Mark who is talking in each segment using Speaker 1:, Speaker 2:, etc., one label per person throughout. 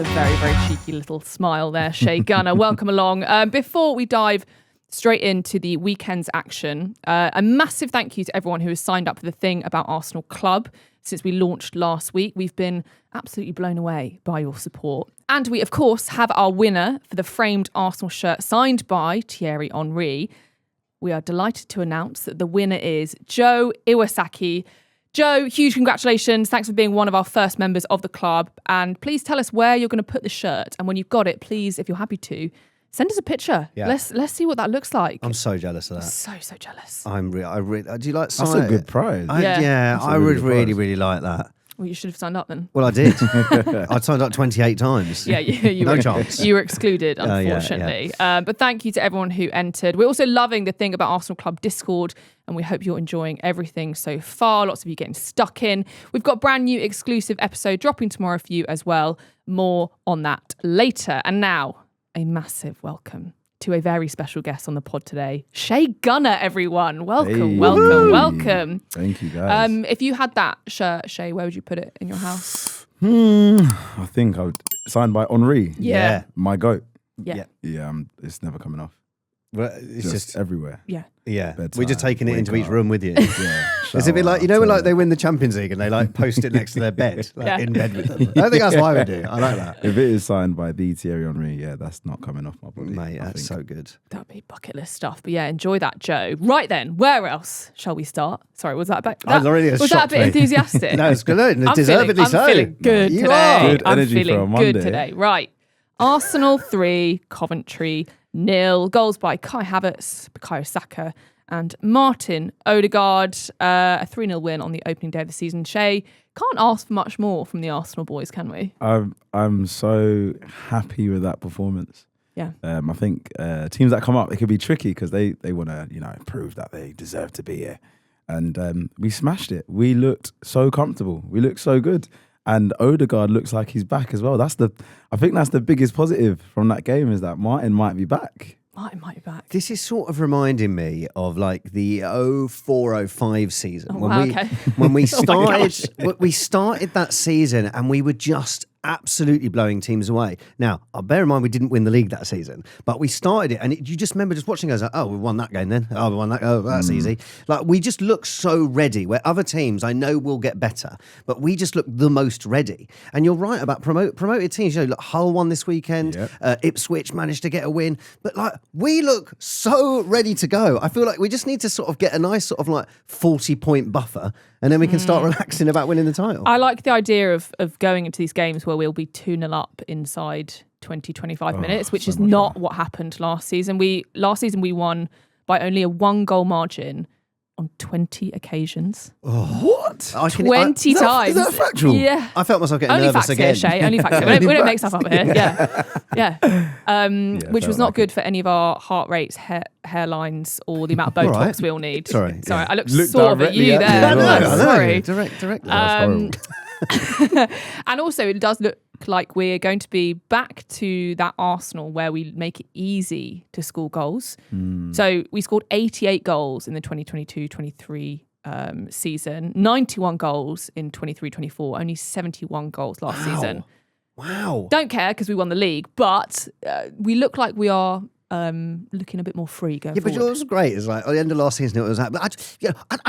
Speaker 1: a very, very cheeky little smile there, Shay Gunner. Welcome along. Before we dive straight into the weekend's action, a massive thank you to everyone who has signed up for the Thing About Arsenal Club since we launched last week. We've been absolutely blown away by your support. And we, of course, have our winner for the framed Arsenal shirt signed by Thierry Henry. We are delighted to announce that the winner is Joe Iwasaki. Joe, huge congratulations. Thanks for being one of our first members of the club. And please tell us where you're going to put the shirt. And when you've got it, please, if you're happy to, send us a picture. Yeah. Let's see what that looks like.
Speaker 2: I'm so jealous of that.
Speaker 1: So jealous.
Speaker 2: Do you like
Speaker 3: That's a good prize.
Speaker 2: I would really like that.
Speaker 1: Well, you should have signed up then.
Speaker 2: Well, I did. I signed up 28 times.
Speaker 1: Yeah, you
Speaker 2: no
Speaker 1: were,
Speaker 2: chance.
Speaker 1: You were excluded, unfortunately. But thank you to everyone who entered. We're also loving the Thing About Arsenal Club Discord, and we hope you're enjoying everything so far. Lots of you getting stuck in. We've got a brand new exclusive episode dropping tomorrow for you as well. More on that later. And now, a massive welcome to a very special guest on the pod today, Shay Gunner, everyone. Welcome, welcome.
Speaker 3: Thank you, guys.
Speaker 1: If you had that shirt, Shay, where would you put it in your house?
Speaker 3: I think I would. Signed by Henry.
Speaker 1: Yeah.
Speaker 3: My goat.
Speaker 1: Yeah.
Speaker 3: Yeah, it's never coming off.
Speaker 2: Well, it's just
Speaker 3: everywhere.
Speaker 1: Yeah.
Speaker 2: Yeah.
Speaker 3: Bedtime,
Speaker 2: We're just taking it into each room with you.
Speaker 3: Yeah.
Speaker 2: It's a bit like, when like they win the Champions League and they like post it next to their bed, in bed with them. I don't think that's what I would do. I like that.
Speaker 3: If it is signed by the Thierry Henry, that's not coming off my body.
Speaker 2: Mate, that's so good.
Speaker 1: That'd be bucket list stuff. But yeah, enjoy that, Joe. Right then, where else shall we start? Sorry, was that a bit enthusiastic?
Speaker 2: No, it's good. Deservedly so.
Speaker 1: I'm feeling good
Speaker 2: You
Speaker 1: today.
Speaker 2: are.
Speaker 3: Good energy
Speaker 1: I'm feeling
Speaker 3: for a Monday.
Speaker 1: good today. Right. Arsenal 3, Coventry 0. Goals by Kai Havertz, Bukayo Saka, and Martin Odegaard. A 3-0 win on the opening day of the season. Shay, can't ask for much more from the Arsenal boys, can we?
Speaker 3: I'm so happy with that performance.
Speaker 1: Yeah.
Speaker 3: I think teams that come up, it could be tricky because they want to prove that they deserve to be here. And we smashed it. We looked so comfortable. We looked so good. And Odegaard looks like he's back as well. I think that's the biggest positive from that game, is that Martin might be back.
Speaker 1: Martin might be back.
Speaker 2: This is sort of reminding me of like the 04-05 season when we started we started that season and we were just absolutely blowing teams away. Now, bear in mind we didn't win the league that season, but we started it and you just remember just watching us like, oh, we won that game then. Oh, we won that. Oh, that's easy. Like we just look so ready, where other teams I know will get better, but we just look the most ready. And you're right about promoted teams. Like Hull won this weekend. Yep. Ipswich managed to get a win, but like we look so ready to go. I feel like we just need to sort of get a nice sort of like 40-point buffer, and then we can start relaxing about winning the title.
Speaker 1: I like the idea of going into these games where we'll be 2-0 up inside 20-25 minutes, which is not what happened last season. Last season we won by only a 1-goal margin on 20 occasions.
Speaker 3: What?
Speaker 1: 20 times.
Speaker 3: Is that factual?
Speaker 1: Yeah.
Speaker 2: I felt myself getting
Speaker 1: only
Speaker 2: nervous
Speaker 1: facts
Speaker 2: again.
Speaker 1: Here, Shay. Only facts. We don't make stuff up here. Yeah. Which was not good for any of our heart rates, hairlines, or the amount of Botox we all need.
Speaker 2: Sorry.
Speaker 1: I looked sort of at you there.
Speaker 2: I know.
Speaker 1: Sorry.
Speaker 2: Direct.
Speaker 1: And also, it does look like we're going to be back to that Arsenal where we make it easy to score goals. So we scored 88 goals in the 2022-23 season, 91 goals in 23-24, only 71 goals last season.
Speaker 2: Wow.
Speaker 1: Don't care because we won the league, but we look like we are looking a bit more free going forward.
Speaker 2: But it was great. It's like at the end of last season, it was like, I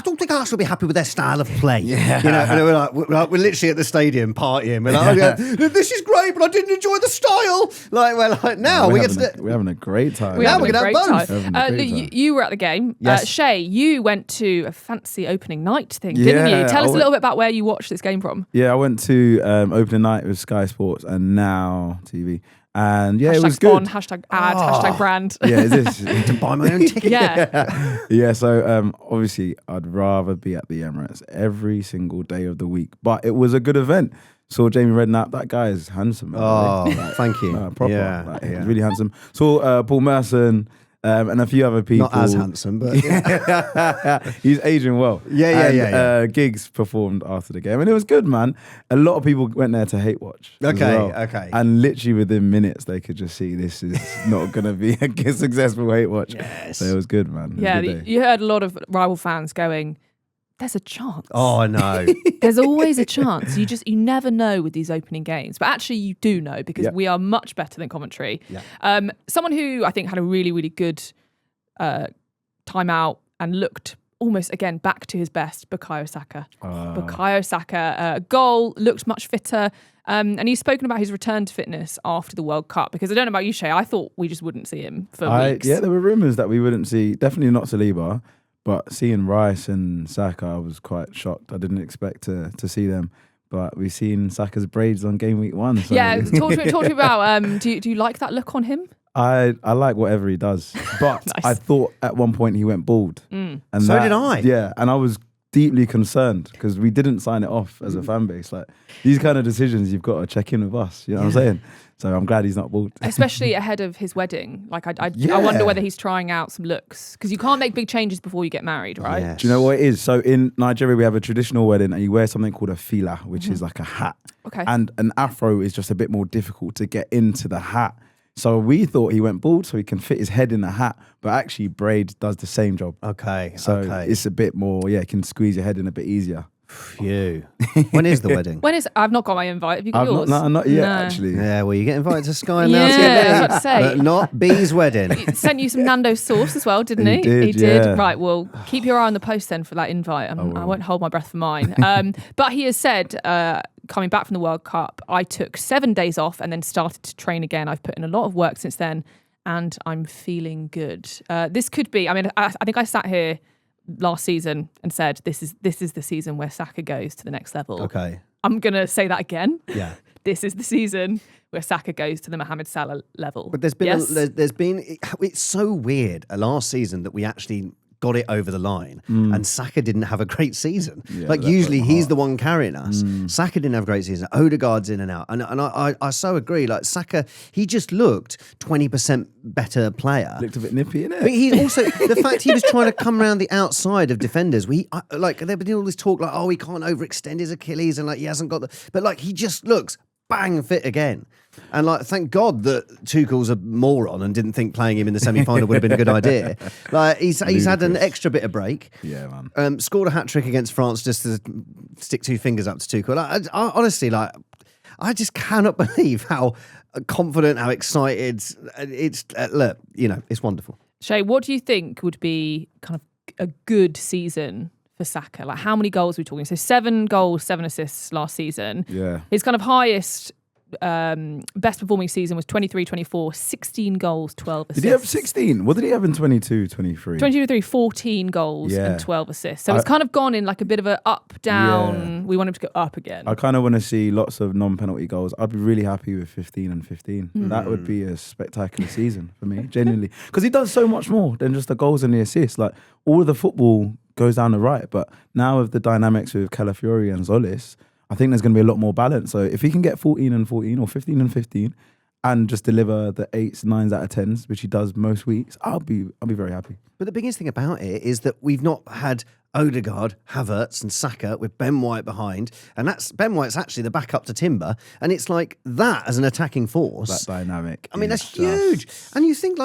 Speaker 2: don't think Arsenal will be happy with their style of play. Yeah. And we're literally at the stadium partying. We're like, this is great, but I didn't enjoy the style. Now we're
Speaker 3: having a great time.
Speaker 2: Now we're going to have both.
Speaker 1: You were at the game.
Speaker 2: Yes.
Speaker 1: Shay, you went to a fancy opening night thing, didn't you? Tell us a little bit about where you watched this game from.
Speaker 3: Yeah, I went to opening night with Sky Sports and Now TV. And it was
Speaker 1: spon,
Speaker 3: good.
Speaker 1: #ad, #brand.
Speaker 3: Yeah, is this
Speaker 2: to buy my own ticket?
Speaker 1: Yeah.
Speaker 3: So obviously I'd rather be at the Emirates every single day of the week, but it was a good event. Saw Jamie Redknapp. That guy is handsome. Man.
Speaker 2: Thank you.
Speaker 3: Proper. He's really handsome. Saw Paul Merson. And a few other people.
Speaker 2: Not as handsome, but
Speaker 3: he's aging well.
Speaker 2: Yeah.
Speaker 3: Giggs performed after the game, and it was good, man. A lot of people went there to hate watch.
Speaker 2: Okay.
Speaker 3: And literally within minutes, they could just see this is not going to be a successful hate watch.
Speaker 2: Yes.
Speaker 3: So it was good, man.
Speaker 1: You heard a lot of rival fans going, there's a chance.
Speaker 2: Oh, no.
Speaker 1: There's always a chance. You never know with these opening games. But actually you do know because we are much better than Coventry.
Speaker 2: Yeah.
Speaker 1: Someone who I think had a really, really good time out and looked almost, again, back to his best, Bukayo Saka. Bukayo Saka, goal, looked much fitter. And he's spoken about his return to fitness after the World Cup. Because I don't know about you, Shay, I thought we just wouldn't see him for weeks.
Speaker 3: Yeah, there were rumours that we wouldn't see, definitely not Saliba. But seeing Rice and Saka, I was quite shocked. I didn't expect to see them. But we've seen Saka's braids on game week 1. So.
Speaker 1: Yeah, talk to me about, do you like that look on him?
Speaker 3: I like whatever he does. But
Speaker 1: Nice.
Speaker 3: I thought at one point he went bald.
Speaker 2: And so did I.
Speaker 3: Yeah, and I was deeply concerned because we didn't sign it off as a fan base. Like, these kind of decisions, you've got to check in with us. You know what I'm saying? So I'm glad he's not bald.
Speaker 1: Especially ahead of his wedding. Like, I wonder whether he's trying out some looks. Because you can't make big changes before you get married, right?
Speaker 2: Yes.
Speaker 3: Do you know what it is? So in Nigeria, we have a traditional wedding and you wear something called a fila, which is like a hat.
Speaker 1: Okay.
Speaker 3: And an afro is just a bit more difficult to get into the hat. So we thought he went bald so he can fit his head in the hat, but actually braid does the same job.
Speaker 2: Okay.
Speaker 3: So it's a bit more, it can squeeze your head in a bit easier.
Speaker 2: Phew. When is the wedding?
Speaker 1: I've not got my invite. Have you got yours?
Speaker 3: Not yet, actually.
Speaker 2: Yeah, well, you get invited to Sky and
Speaker 1: Yeah,
Speaker 2: now
Speaker 1: I was about to say.
Speaker 2: but not B's wedding.
Speaker 1: He sent you some Nando's sauce as well, didn't he?
Speaker 3: He did, yeah.
Speaker 1: Right, well, keep your eye on the post then for that invite. I won't hold my breath for mine. But he has said, coming back from the World Cup, I took 7 days off and then started to train again. I've put in a lot of work since then and I'm feeling good. This could be, I think I sat here last season and said, this is the season where Saka goes to the next level.
Speaker 2: Okay.
Speaker 1: I'm going to say that again.
Speaker 2: Yeah.
Speaker 1: This is the season where Saka goes to the Mohamed Salah level.
Speaker 2: But there's been, it's so weird last season that we actually got it over the line and Saka didn't have a great season. Usually he's the one carrying us. Saka didn't have a great season. Odegaard's in and out. And I so agree. Like Saka, he just looked 20% better player.
Speaker 3: Looked a bit nippy, innit?
Speaker 2: But he also, the fact he was trying to come around the outside of defenders, they've been all this talk like, oh, he can't overextend his Achilles and like he hasn't got but like he just looks bang fit again. And like, thank God that Tuchel's a moron and didn't think playing him in the semi-final would have been a good idea. Like he's had an extra bit of break.
Speaker 3: Yeah, man.
Speaker 2: Scored a hat-trick against France just to stick 2 fingers up to Tuchel. I honestly, I just cannot believe how confident, how excited it's. Look, it's wonderful.
Speaker 1: Shay, what do you think would be kind of a good season for Saka? Like, how many goals are we talking? So 7 goals, 7 assists last season.
Speaker 3: Yeah.
Speaker 1: His kind of highest best performing season was 23-24, 16 goals, 12 assists.
Speaker 3: Did he have 16? What did he have in 22-23?
Speaker 1: 22-23, 14 goals and 12 assists. So it's kind of gone in like a bit of a up, down. Yeah. We want him to go up again.
Speaker 3: I kind of want to see lots of non-penalty goals. I'd be really happy with 15 and 15. That would be a spectacular season for me, genuinely. Because he does so much more than just the goals and the assists. Like, all of the football goes down the right. But now with the dynamics with Calafiori and Tzolis, I think there's going to be a lot more balance. So if he can get 14 and 14 or 15 and 15 and just deliver the 8s, 9s out of 10s, which he does most weeks, I'll be very happy.
Speaker 2: But the biggest thing about it is that we've not had Odegaard, Havertz and Saka with Ben White behind. And Ben White's actually the backup to Timber. And it's like that as an attacking force.
Speaker 3: That dynamic.
Speaker 2: I mean, that's huge. And you think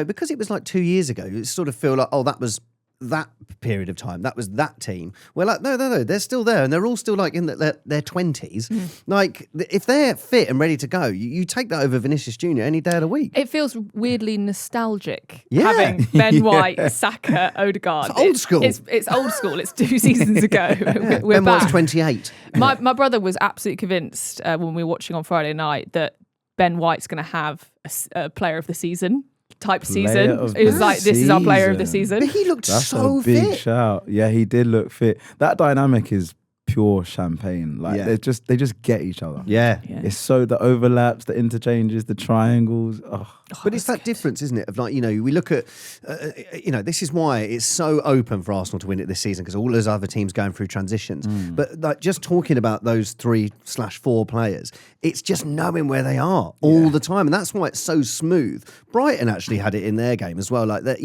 Speaker 2: because it was like 2 years ago, you sort of feel like, oh, that was that period of time, that was that team. We're like, no, they're still there, and they're all still like in their 20s. Like, if they're fit and ready to go, you take that over Vinícius Jr. any day of the week.
Speaker 1: It feels weirdly nostalgic having Ben White, Saka, Odegaard.
Speaker 2: It's old school.
Speaker 1: It's old school. It's 2 seasons ago. We're
Speaker 2: Ben
Speaker 1: back.
Speaker 2: White's 28.
Speaker 1: My brother was absolutely convinced when we were watching on Friday night that Ben White's going to have a player of the season type season. It was like, this is our player of the season.
Speaker 2: But he looked
Speaker 3: That's
Speaker 2: so
Speaker 3: a big
Speaker 2: fit.
Speaker 3: shout. Yeah, he did look fit. That dynamic is pure champagne. Like, they just get each other.
Speaker 2: Yeah.
Speaker 3: It's so the overlaps, the interchanges, the triangles.
Speaker 2: But it's that difference, isn't it? Of like, we look at, this is why it's so open for Arsenal to win it this season, because all those other teams going through transitions. But like, just talking about those 3/4 players, it's just knowing where they are all the time. And that's why it's so smooth. Brighton actually had it in their game as well. Like that,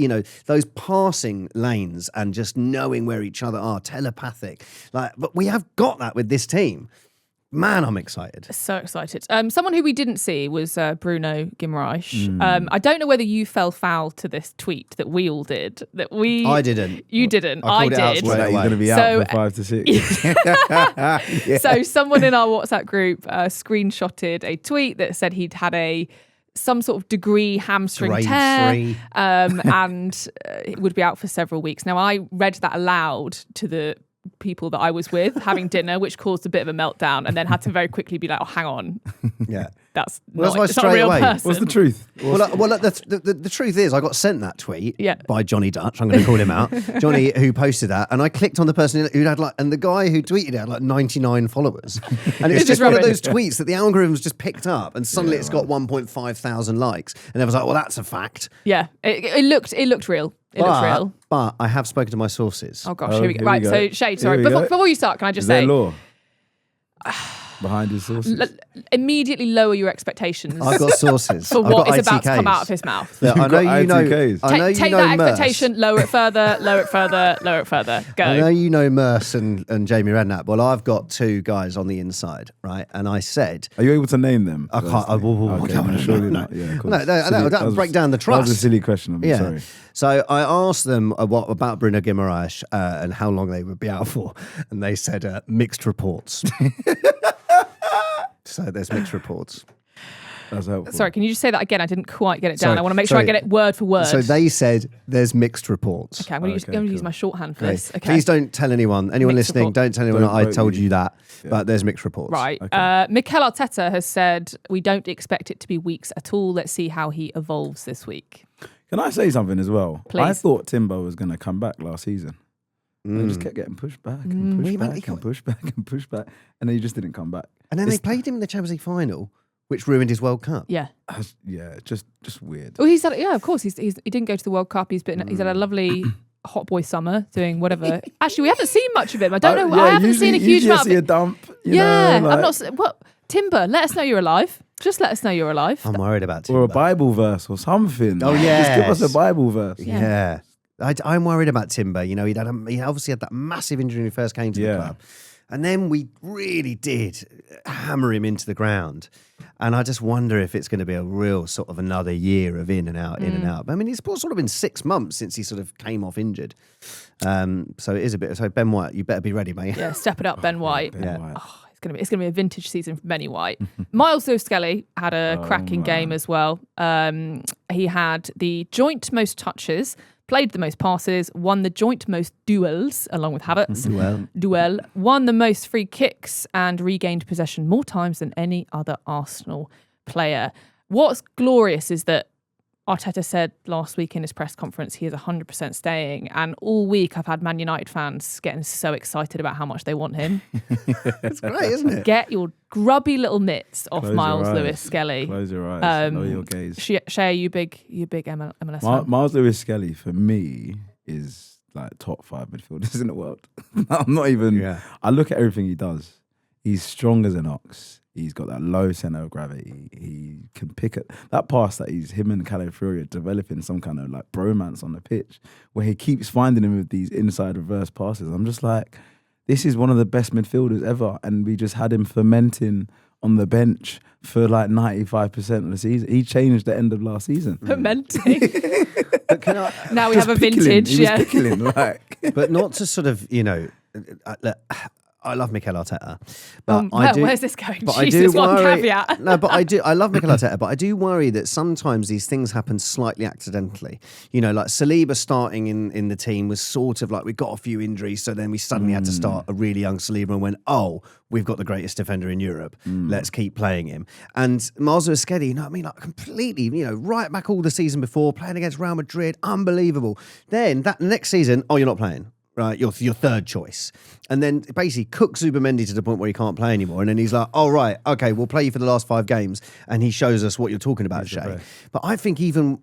Speaker 2: those passing lanes and just knowing where each other are, telepathic. Like, but we have got that with this team. Man, I'm excited.
Speaker 1: So excited. Someone who we didn't see was Bruno Guimarães. I don't know whether you fell foul to this tweet that we all did.
Speaker 2: I didn't.
Speaker 1: You didn't.
Speaker 2: I
Speaker 1: did.
Speaker 2: Straight
Speaker 3: Well,
Speaker 2: away.
Speaker 3: you're going to be out for 5 to 6.
Speaker 1: Yeah. So someone in our WhatsApp group screenshotted a tweet that said he'd had some sort of degree hamstring
Speaker 2: Grade
Speaker 1: tear
Speaker 2: 3.
Speaker 1: and it would be out for several weeks. Now, I read that aloud to the people that I was with having dinner, which caused a bit of a meltdown, and then had to very quickly be like, oh, hang on.
Speaker 2: Yeah.
Speaker 1: That's
Speaker 2: Well,
Speaker 1: not,
Speaker 2: that's
Speaker 1: it's not a
Speaker 2: straight
Speaker 1: real
Speaker 2: away.
Speaker 1: person.
Speaker 3: What's the truth?
Speaker 2: The truth is, I got sent that tweet
Speaker 1: Yeah.
Speaker 2: by Johnny Dutch. I'm going to call him out. Johnny, who posted that, and I clicked on the person who had and the guy who tweeted it had 99 followers. And it's just one of those tweets that the algorithm's just picked up, and suddenly it's got 1.5 thousand likes, and I was like, well, that's a fact.
Speaker 1: Yeah, it looked real. It looked real.
Speaker 2: But I have spoken to my sources.
Speaker 1: Oh gosh, here we go. Right,
Speaker 3: go.
Speaker 1: so Shay, sorry,
Speaker 3: Here we go.
Speaker 1: before you start, can I just
Speaker 3: Is there
Speaker 1: say,
Speaker 3: law behind his sources?
Speaker 1: immediately lower your expectations
Speaker 2: I've got sources.
Speaker 1: for
Speaker 2: I've
Speaker 1: what
Speaker 2: got
Speaker 1: is about to
Speaker 2: ITKs.
Speaker 1: come out of his mouth.
Speaker 2: Yeah, I know
Speaker 3: got
Speaker 2: you know.
Speaker 3: ITKs.
Speaker 2: I know
Speaker 1: Take
Speaker 2: you know
Speaker 1: that
Speaker 2: Merce.
Speaker 1: expectation, lower it further, lower it further, lower it further. Go.
Speaker 2: I know you know Merce and Jamie Redknapp. Well, I've got 2 guys on the inside, right? And I said,
Speaker 3: Are you able to name them?
Speaker 2: I can't.
Speaker 3: Okay, surely not. Yeah, of course.
Speaker 2: No, that'll break down the trust.
Speaker 3: That was a silly question. I'm sorry.
Speaker 2: So I asked them what about Bruno Guimarães and how long they would be out for, and they said mixed reports. So there's mixed reports.
Speaker 3: That's helpful.
Speaker 1: Sorry, can you just say that again? I didn't quite get it down.
Speaker 2: Sorry,
Speaker 1: I want to make sure I get it word for word.
Speaker 2: So they said there's mixed reports.
Speaker 1: Okay, I'm going to use my shorthand for this. Okay.
Speaker 2: Please don't tell anyone
Speaker 1: Mixed
Speaker 2: listening,
Speaker 1: report.
Speaker 2: don't tell anyone
Speaker 3: Don't
Speaker 2: that I
Speaker 3: quote
Speaker 2: told
Speaker 3: me.
Speaker 2: you that, but there's mixed reports.
Speaker 1: Right.
Speaker 3: Okay.
Speaker 1: Mikel Arteta has said we don't expect it to be weeks at all. Let's see how he evolves this week.
Speaker 3: Can I say something as well?
Speaker 1: Please.
Speaker 3: I thought Timber was going to come back last season. They just kept getting pushed back and pushed back and pushed back and pushed back, and then he just didn't come back.
Speaker 2: And then they played him in the Champions League final, which ruined his World Cup.
Speaker 1: Yeah.
Speaker 3: Yeah, just weird.
Speaker 1: Well, he's had, of course. He didn't go to the World Cup. He's had a lovely hot boy summer doing whatever. Actually, we haven't seen much of him. I don't know. I haven't seen a huge amount of
Speaker 3: see
Speaker 1: it.
Speaker 3: a dump.
Speaker 1: Yeah,
Speaker 3: know,
Speaker 1: I'm not. What Timber? Let us know you're alive. Just let us know you're alive.
Speaker 2: I'm worried about Timber.
Speaker 3: or a Bible verse or something.
Speaker 2: Oh,
Speaker 3: just give
Speaker 2: yes.
Speaker 3: us a Bible verse.
Speaker 2: Yeah. I'm worried about Timber. You know, he obviously had that massive injury when he first came to the club. And then we really did hammer him into the ground. And I just wonder if it's going to be a real sort of another year of in and out, in and out. I mean, it's sort of been 6 months since he sort of came off injured. So it is a bit. So Ben White, you better be ready, mate.
Speaker 1: Yeah, step it up, Ben White.
Speaker 3: Ben White.
Speaker 1: Oh, it's gonna be a vintage season for Benny White. Myles Lewis-Skelly had a cracking game as well. He had the joint most touches, played the most passes, won the joint most duels along with Havertz. Duel, won the most free kicks and regained possession more times than any other Arsenal player. What's glorious is that Arteta said last week in his press conference he is 100% staying, and all week I've had Man United fans getting so excited about how much they want him.
Speaker 2: It's great, isn't it?
Speaker 1: Get your grubby little mitts off
Speaker 3: Close your
Speaker 1: Myles
Speaker 3: eyes.
Speaker 1: Lewis-Skelly.
Speaker 3: Close your eyes. Lower your gaze.
Speaker 1: Shay, you big MLS fan?
Speaker 3: Myles Lewis-Skelly for me is like top 5 midfielders in the world. I'm not even.
Speaker 2: Yeah.
Speaker 3: I look at everything he does. He's strong as an ox. He's got that low center of gravity. He can pick it. That pass that him and Calafiori are developing some kind of like bromance on the pitch, where he keeps finding him with these inside reverse passes. I'm just like, this is one of the best midfielders ever, and we just had him fermenting on the bench for like 95% of the season. He changed the end of last season.
Speaker 1: Fermenting. Now we
Speaker 3: Just
Speaker 1: have a
Speaker 3: pickling.
Speaker 1: vintage.
Speaker 3: He was
Speaker 1: Yeah.
Speaker 3: pickling, like.
Speaker 2: But not to sort of, I love Mikel Arteta, but
Speaker 1: Where's this going?
Speaker 2: But
Speaker 1: Jesus,
Speaker 2: I do
Speaker 1: one
Speaker 2: worry,
Speaker 1: caveat.
Speaker 2: No, but I love Mikel Arteta, but I do worry that sometimes these things happen slightly accidentally. You know, like Saliba starting in the team was sort of like we got a few injuries, so then we suddenly had to start a really young Saliba and went, oh, we've got the greatest defender in Europe. Let's keep playing him. And Myles Lewis-Skelly, you know what I mean? Like completely, right back all the season before, playing against Real Madrid, unbelievable. Then that next season, oh, you're not playing. Right, your third choice. And then basically cook Zubimendi to the point where he can't play anymore. And then he's like, oh, right, okay, we'll play you for the last 5 games. And he shows us what you're talking about, Shay. But I think even,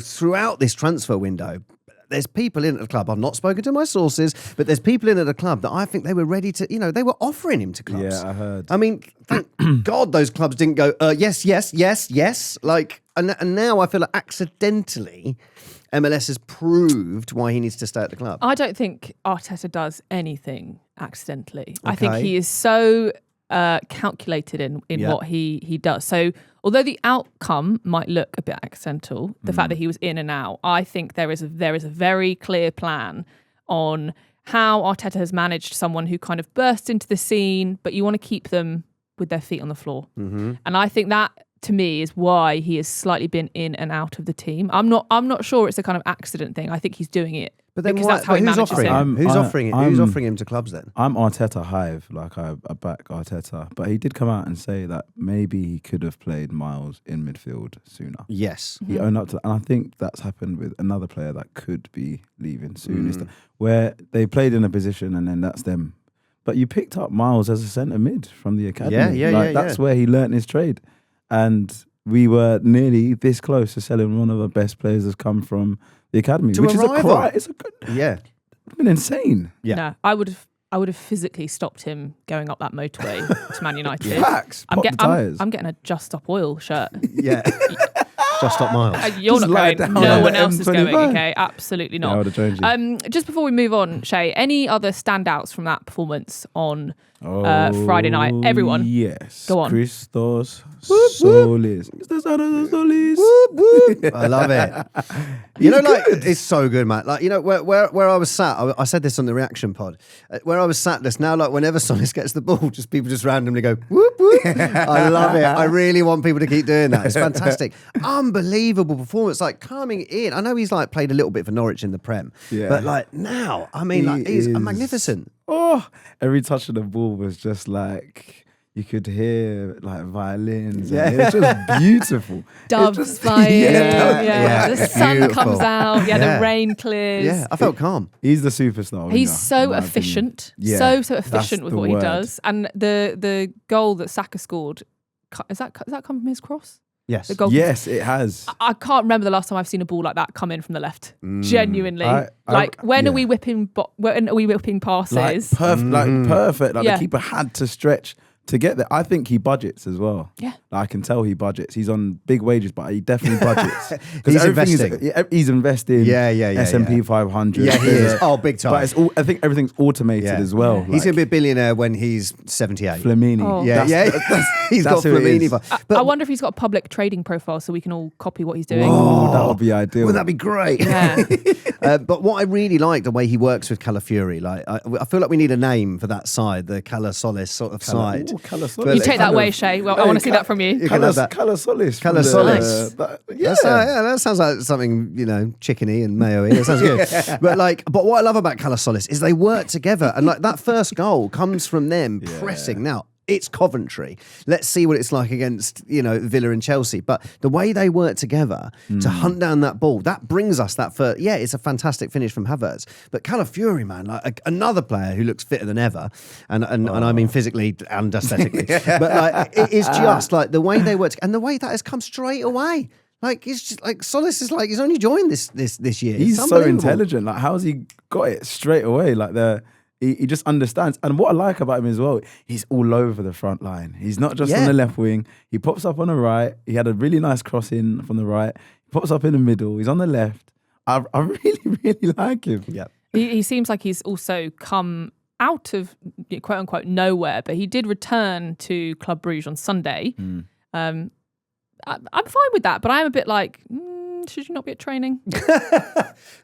Speaker 2: throughout this transfer window, there's people in at the club. I've not spoken to my sources, but there's people in at the club that I think they were ready to, they were offering him to clubs.
Speaker 3: Yeah, I heard.
Speaker 2: I mean, thank God those clubs didn't go, yes, yes, yes, yes. Like, and now I feel like accidentally MLS has proved why he needs to stay at the club.
Speaker 1: I don't think Arteta does anything accidentally. I think
Speaker 2: Okay.
Speaker 1: he is so calculated in what he does. So although the outcome might look a bit accidental, the fact that he was in and out, I think there is a very clear plan on how Arteta has managed someone who kind of bursts into the scene, but you want to keep them with their feet on the floor. And I think that, to me, is why he has slightly been in and out of the team. I'm not sure it's a kind of accident thing. I think he's doing it.
Speaker 2: But then
Speaker 1: because that's how he
Speaker 2: who's
Speaker 1: manages
Speaker 2: offering
Speaker 1: it.
Speaker 2: Who's offering it? Who's offering him to clubs then?
Speaker 3: I'm Arteta hive, like I back Arteta, but he did come out and say that maybe he could have played Myles in midfield sooner.
Speaker 2: Yes.
Speaker 3: He owned up to, and I think that's happened with another player that could be leaving soon, where they played in a position and then that's them. But you picked up Myles as a centre mid from the academy. That's where he learnt his trade, and we were nearly this close to selling one of the best players that's come from the academy, which is a cry. It's a good.
Speaker 2: Yeah,
Speaker 3: it's been insane.
Speaker 2: Yeah,
Speaker 1: no, I would have physically stopped him going up that motorway to Man United.
Speaker 3: Facts.
Speaker 1: I'm
Speaker 3: I'm
Speaker 1: getting a Just Stop Oil shirt.
Speaker 2: Yeah. Just Stop Myles.
Speaker 1: You're
Speaker 3: Just
Speaker 1: not going. No one else is going.
Speaker 3: M25.
Speaker 1: Okay, absolutely
Speaker 3: Yeah, I
Speaker 1: not.
Speaker 3: would have joined you.
Speaker 1: Just before we move on, Shay, any other standouts from that performance on Friday night? Everyone,
Speaker 3: Yes.
Speaker 1: Go on.
Speaker 3: Christos Tzolis. Christos Tzolis.
Speaker 2: I love it. It's so good, man. Like, where I was sat, I said this on the reaction pod. Where I was sat, just now, like whenever Tzolis gets the ball, just people just randomly go whoop whoop. I love it. I really want people to keep doing that. It's fantastic. Unbelievable performance. Like coming in. I know he's like played a little bit for Norwich in the Prem, but like now, I mean, he's magnificent.
Speaker 3: Oh, every touch of the ball was just like you could hear like violins.
Speaker 2: Yeah.
Speaker 3: It's just beautiful.
Speaker 1: doves flying.
Speaker 2: Yeah.
Speaker 1: The sun
Speaker 2: Beautiful.
Speaker 1: comes out.
Speaker 2: Yeah.
Speaker 1: The rain clears.
Speaker 2: Yeah, I felt calm.
Speaker 3: He's the superstar.
Speaker 1: He's
Speaker 3: winger,
Speaker 1: so
Speaker 3: in my
Speaker 1: efficient,
Speaker 3: opinion.
Speaker 1: so efficient
Speaker 3: That's
Speaker 1: with
Speaker 3: the
Speaker 1: what he
Speaker 3: word.
Speaker 1: does. And the goal that Saka scored, does that come from his cross?
Speaker 2: Yes.
Speaker 1: The goal.
Speaker 3: Yes, it has.
Speaker 1: I can't remember the last time I've seen a ball like that come in from the left. Genuinely, when are we whipping? When are we whipping passes?
Speaker 3: Perfect. Like
Speaker 1: Yeah.
Speaker 3: the keeper had to stretch to get there. I think he budgets as well.
Speaker 1: Yeah.
Speaker 3: I can tell he budgets. He's on big wages, but he definitely budgets.
Speaker 2: He's
Speaker 3: everything
Speaker 2: investing.
Speaker 3: He's investing. S&P 500.
Speaker 2: Yeah, he is. Oh, big time.
Speaker 3: But it's all. I think everything's automated as well.
Speaker 1: Yeah.
Speaker 2: He's going to be a billionaire when he's 78.
Speaker 3: Flamini.
Speaker 1: Oh.
Speaker 2: Yeah, he's got
Speaker 3: that's who it
Speaker 2: Flamini.
Speaker 3: is.
Speaker 2: But
Speaker 1: I wonder if he's got a public trading profile so we can all copy what he's doing.
Speaker 3: Oh, that would be ideal.
Speaker 2: Wouldn't that be great?
Speaker 1: Yeah.
Speaker 2: But what I really like the way he works with Calafiori. Like I feel like we need a name for that side, the Cala Solis sort of side.
Speaker 1: You take that away, Shay. Well, I want to see that from you.
Speaker 3: Cala Solis.
Speaker 2: Cala Solis.
Speaker 3: Yeah.
Speaker 2: That sounds like something, chickeny and mayo-y. That sounds good. But what I love about Cala Solis is they work together, and like that first goal comes from them pressing. Now, it's Coventry. Let's see what it's like against, Villa and Chelsea. But the way they work together to hunt down that ball, that brings us that first. Yeah, it's a fantastic finish from Havertz. But Calafiori, man, like another player who looks fitter than ever, and I mean physically and aesthetically. But like it is just like the way they work and the way that has come straight away. Like it's just like Solis is like he's only joined this year.
Speaker 3: He's so intelligent. Like how's he got it straight away? Like he just understands. And what I like about him as well, he's all over the front line. He's not just on the left wing. He pops up on the right. He had a really nice cross in from the right. He pops up in the middle. He's on the left. I really, really like him.
Speaker 2: Yeah.
Speaker 1: He seems like he's also come out of quote unquote nowhere, but he did return to Club Brugge on Sunday. I'm fine with that, but I'm a bit like, should you not be at training?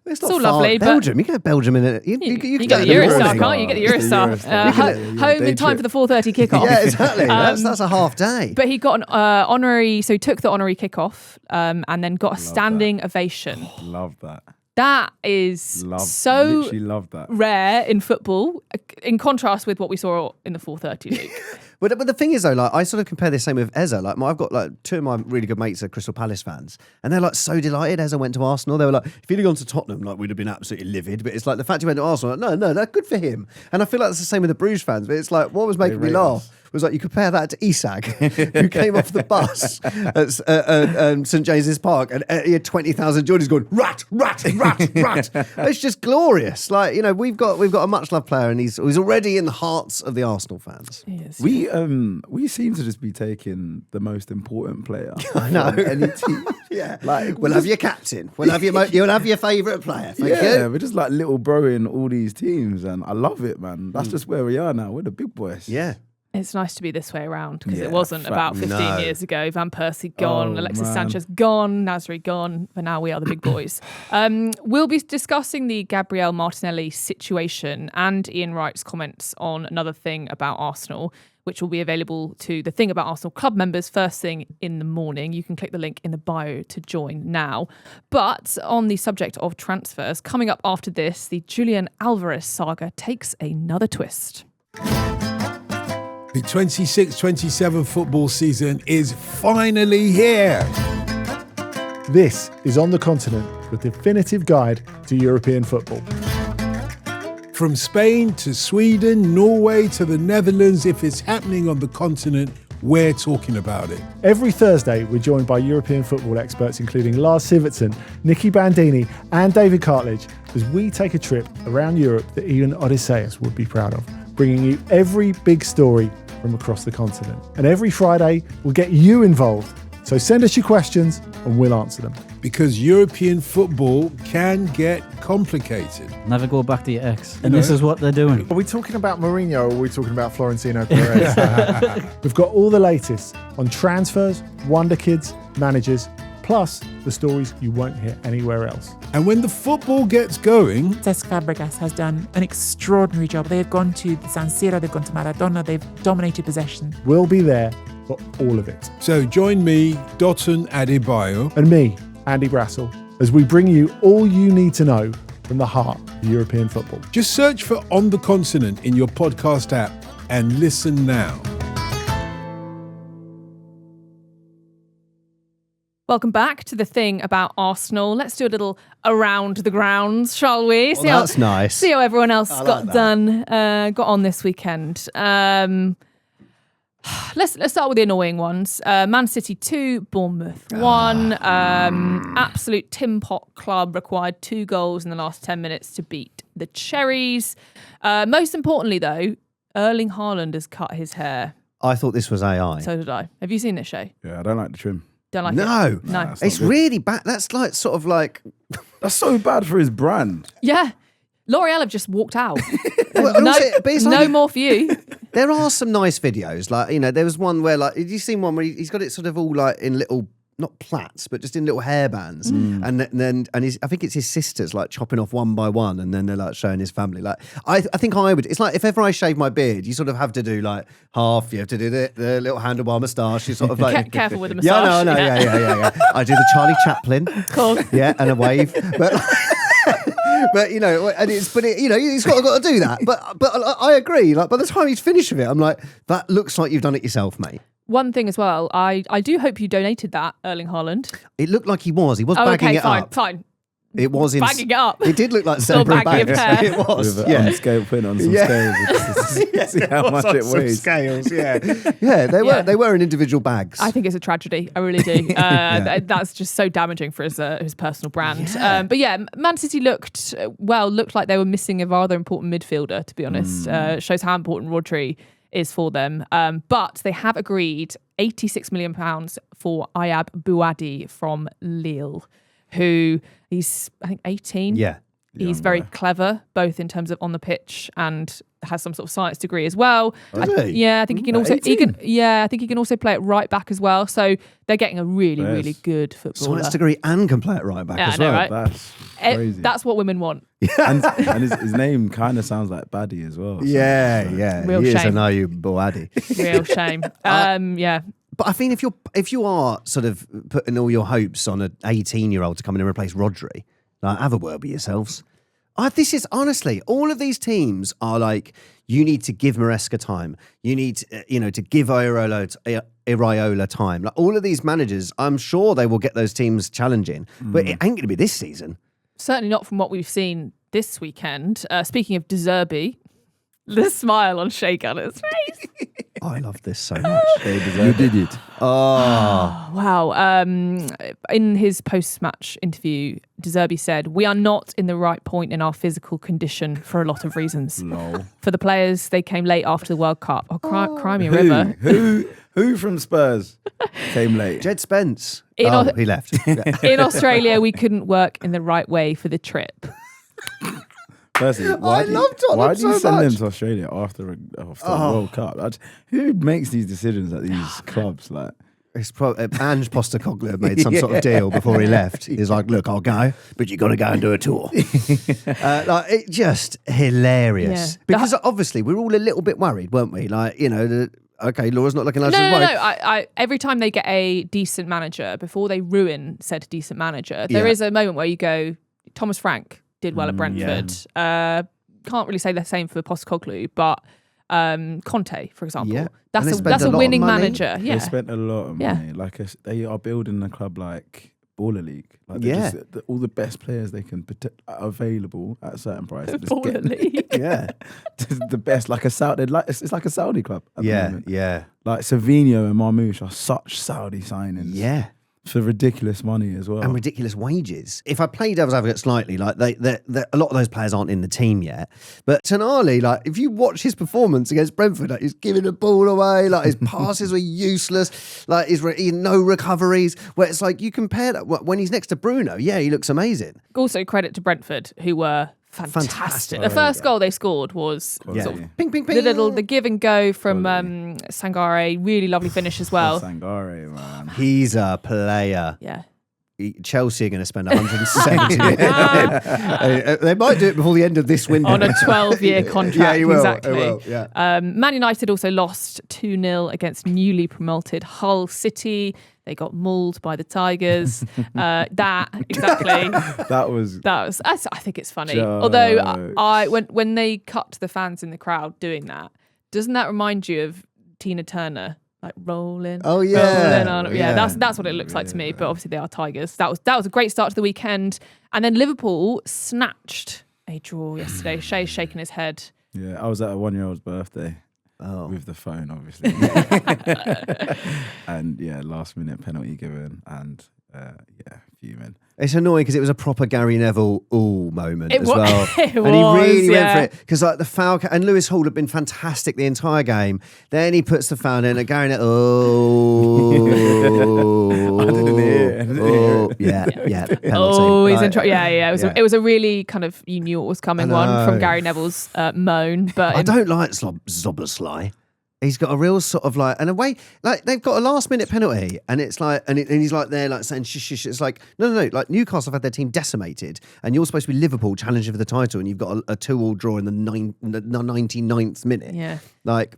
Speaker 2: It's
Speaker 1: all lovely, but
Speaker 2: Belgium. You get Belgium in it. You
Speaker 1: get the Eurostar, can't you? You get the Eurostar. Home in time for the 4:30 kickoff.
Speaker 2: Yeah, exactly. That's a half day.
Speaker 1: But he got an honorary, so he took the honorary kickoff and then got a standing ovation.
Speaker 3: Love that.
Speaker 1: That is
Speaker 3: literally love that.
Speaker 1: Rare in football, in contrast with what we saw in the 4:30 league.
Speaker 2: But the thing is though, like I sort of compare this same with Eza. Like I've got like two of my really good mates are Crystal Palace fans, and they're like so delighted Eza went to Arsenal. They were like, if he'd have gone to Tottenham, like we'd have been absolutely livid. But it's like the fact he went to Arsenal, like, no, that's good for him. And I feel like that's the same with the Bruges fans. But it's like what was making me laugh was like you compare that to Isak, who came off the bus at St James's Park, and he had 20,000 Geordies going rat. It's just glorious. Like we've got a much loved player, and he's already in the hearts of the Arsenal fans.
Speaker 1: He is.
Speaker 3: We seem to just be taking the most important player.
Speaker 2: I know.
Speaker 3: Any team.
Speaker 2: Yeah, like we'll have your captain, we'll have you'll have your favourite player.
Speaker 3: We're just like little bro in all these teams, and I love it, man. That's just where we are now. We're the big boys.
Speaker 2: Yeah.
Speaker 1: It's nice to be this way around because it wasn't about 15 years ago. Van Persie gone, Alexis Sanchez gone, Nasri gone, but now we are the big boys. We'll be discussing the Gabriel Martinelli situation and Ian Wright's comments on another thing about Arsenal, which will be available to the Thing About Arsenal club members first thing in the morning. You can click the link in the bio to join now. But on the subject of transfers, coming up after this, the Julián Alvarez saga takes another twist.
Speaker 4: The 26-27 football season is finally here.
Speaker 5: This is On the Continent, the definitive guide to European football.
Speaker 4: From Spain to Sweden, Norway to the Netherlands, if it's happening on the continent, we're talking about it.
Speaker 5: Every Thursday, we're joined by European football experts, including Lars Sivertsen, Nicky Bandini and David Cartledge, as we take a trip around Europe that even Odysseus would be proud of, bringing you every big story from across the continent. And every Friday, we'll get you involved. So send us your questions and we'll answer them.
Speaker 4: Because European football can get complicated.
Speaker 6: Never go back to your ex. And this is what they're doing.
Speaker 5: Are we talking about Mourinho or are we talking about Florentino Perez? We've got all the latest on transfers, wonder kids, managers, plus the stories you won't hear anywhere else.
Speaker 4: And when the football gets going...
Speaker 7: Cesc Fabregas has done an extraordinary job. They've gone to the San Siro, they've gone to Maradona, they've dominated possession.
Speaker 5: We'll be there for all of it.
Speaker 4: So join me, Dotun Adebayo.
Speaker 5: And me, Andy Brassel, as we bring you all you need to know from the heart of European football.
Speaker 4: Just search for On the Continent in your podcast app and listen now.
Speaker 1: Welcome back to the Thing About Arsenal. Let's do a little around the grounds, shall we?
Speaker 2: Well, that's nice.
Speaker 1: See how everyone else got on this weekend. Let's start with the annoying ones. Man City 2, Bournemouth 1. Absolute tin pot club required 2 goals in the last 10 minutes to beat the Cherries. Most importantly, though, Erling Haaland has cut his hair.
Speaker 2: I thought this was AI.
Speaker 1: So did I. Have you seen this, Shay?
Speaker 3: Yeah, I don't like the trim.
Speaker 1: Don't like
Speaker 2: No.
Speaker 1: it? No.
Speaker 2: It's really bad. That's like sort of like...
Speaker 3: That's so bad for his brand.
Speaker 1: Yeah. L'Oreal have just walked out.
Speaker 2: Well,
Speaker 1: no
Speaker 2: also, but it's like-
Speaker 1: more for you.
Speaker 2: There are some nice videos. Like, you know, there was one where, like, have you seen one where he's got it sort of all like in little, not plaits, but just in little hairbands. And then I think it's his sisters like chopping off one by one, and then they're like showing his family. Like, I think I would. It's like if ever I shave my beard, you sort of have to do like half. You have to do the little handlebar moustache. You sort of like
Speaker 1: Careful with the moustache.
Speaker 2: Yeah. I do the Charlie Chaplin.
Speaker 1: Cool.
Speaker 2: Yeah, and a wave, but. But you know, he's got to do that. But I agree. Like by the time he's finished with it, I'm like, that looks like you've done it yourself, mate.
Speaker 1: One thing as well, I do hope you donated that, Erling Haaland.
Speaker 2: It looked like he was bagging it up.
Speaker 1: Fine.
Speaker 2: It was
Speaker 1: bagging it up.
Speaker 2: It did look like
Speaker 1: Still
Speaker 2: separate
Speaker 1: bagging
Speaker 2: bags.
Speaker 1: your
Speaker 2: It was.
Speaker 3: With
Speaker 2: Yeah.
Speaker 3: on scale, putting on some scales. See how much it weighs.
Speaker 2: Scales. Yeah. They were in individual bags.
Speaker 1: I think it's a tragedy. I really do. That's just so damaging for his personal brand.
Speaker 2: Yeah.
Speaker 1: But yeah, Man City looked like they were missing a rather important midfielder, to be honest. Shows how important Rodri is for them. But they have agreed £86 million for Ayab Bouadi from Lille, who he's, I think, 18.
Speaker 2: Yeah.
Speaker 1: He's very clever, both in terms of on the pitch and has some sort of science degree as well.
Speaker 2: Is he?
Speaker 1: Yeah, I think he can also.
Speaker 2: 18?
Speaker 1: I think he can also play it right back as well. So they're getting a really good footballer.
Speaker 2: Science degree and can play it right back as
Speaker 1: I know,
Speaker 2: well.
Speaker 1: right?
Speaker 3: That's crazy.
Speaker 1: That's what women want.
Speaker 3: and his name kind of sounds like Baddie as well. So
Speaker 2: Yeah.
Speaker 1: Real
Speaker 2: He is
Speaker 1: shame.
Speaker 2: an Ayub Bouadi.
Speaker 1: Real shame. Yeah.
Speaker 2: But I think if you are sort of putting all your hopes on an 18-year-old to come in and replace Rodri, like, have a word with yourselves. This is honestly, all of these teams are like, you need to give Maresca time. You need to give Iraola time. Like all of these managers, I'm sure they will get those teams challenging, but it ain't going to be this season.
Speaker 1: Certainly not from what we've seen this weekend. Speaking of De Zerbi, the smile on Shay Gunner's face.
Speaker 2: I love this so much.
Speaker 3: You did it.
Speaker 2: Oh.
Speaker 1: Wow. In his post-match interview, De Zerbi said, "We are not in the right point in our physical condition for a lot of reasons.
Speaker 3: No.
Speaker 1: For the players, they came late after the World Cup. Cry me a river."
Speaker 3: Who from Spurs came late?
Speaker 2: Jed Spence.
Speaker 1: He left.
Speaker 2: Yeah.
Speaker 1: In Australia, we couldn't work in the right way for the trip.
Speaker 3: Firstly, why do you send them to Australia after the World Cup? Who makes these decisions at these clubs? Like,
Speaker 2: it's probably Ange Postecoglou made some sort of deal before he left. He's like, "Look, I'll go, but you got to go and do a tour." It just hilarious because obviously we're all a little bit worried, weren't we? Like, okay, Laura's not looking like she's worried.
Speaker 1: No. Every time they get a decent manager, before they ruin said decent manager, there is a moment where you go, Thomas Frank did well at Brentford. Can't really say the same for Postecoglou, but Conte, for example, that's a winning manager. Yeah,
Speaker 3: they spent a lot of money. Like they are building a club like Baller League. Like all the best players they can are available at a certain price.
Speaker 1: Baller League.
Speaker 3: The best, like it's like a Saudi club. At the moment. Like Savinho and Marmoush are such Saudi signings.
Speaker 2: Yeah.
Speaker 3: For ridiculous money as well.
Speaker 2: And ridiculous wages. If I play devil's advocate slightly, like a lot of those players aren't in the team yet. But Tonali, like if you watch his performance against Brentford, like, he's giving the ball away, like his passes were useless, like no recoveries. Where it's like you compare that when he's next to Bruno, he looks amazing.
Speaker 1: Also credit to Brentford, who were fantastic. The first goal they scored was sort of
Speaker 2: ping, ping, ping.
Speaker 1: The give and go from Sangare. Really lovely finish as well.
Speaker 3: Sangare, man.
Speaker 2: He's a player.
Speaker 1: Yeah.
Speaker 2: Chelsea are going to spend 170 million. They might do it before the end of this window.
Speaker 1: On a 12-year contract.
Speaker 2: Yeah, you will.
Speaker 1: Exactly.
Speaker 2: Will, yeah.
Speaker 1: Man United also lost 2-0 against newly promoted Hull City. They got mauled by the Tigers. That was. I think it's funny. Although when they cut to the fans in the crowd doing that, doesn't that remind you of Tina Turner? Like rolling.
Speaker 2: Oh yeah.
Speaker 1: Rolling on. Yeah, that's what it looks like to me. But obviously they are Tigers. That was a great start to the weekend. And then Liverpool snatched a draw yesterday. Shay's shaking his head.
Speaker 3: Yeah, I was at a 1-year-old's birthday.
Speaker 2: Oh.
Speaker 3: With the phone, obviously. And last minute penalty given and fuming.
Speaker 2: It's annoying because it was a proper Gary Neville moment as well.
Speaker 1: And
Speaker 2: he really went for it because like the foul and Lewis Hall had been fantastic the entire game. Then he puts the foul in and Gary Neville.
Speaker 3: I didn't hear.
Speaker 2: Penalty.
Speaker 1: Oh, he's in trouble. It was a really kind of you knew what was coming one from Gary Neville's moan. But
Speaker 2: I don't like Zoboslai. He's got a real sort of like, and a way, like they've got a last minute penalty and it's like, and he's like there like saying shush, shush. It's like, no, like Newcastle have had their team decimated and you're supposed to be Liverpool challenging for the title and you've got a 2-2 draw in the 99th minute.
Speaker 1: Yeah.
Speaker 2: Like,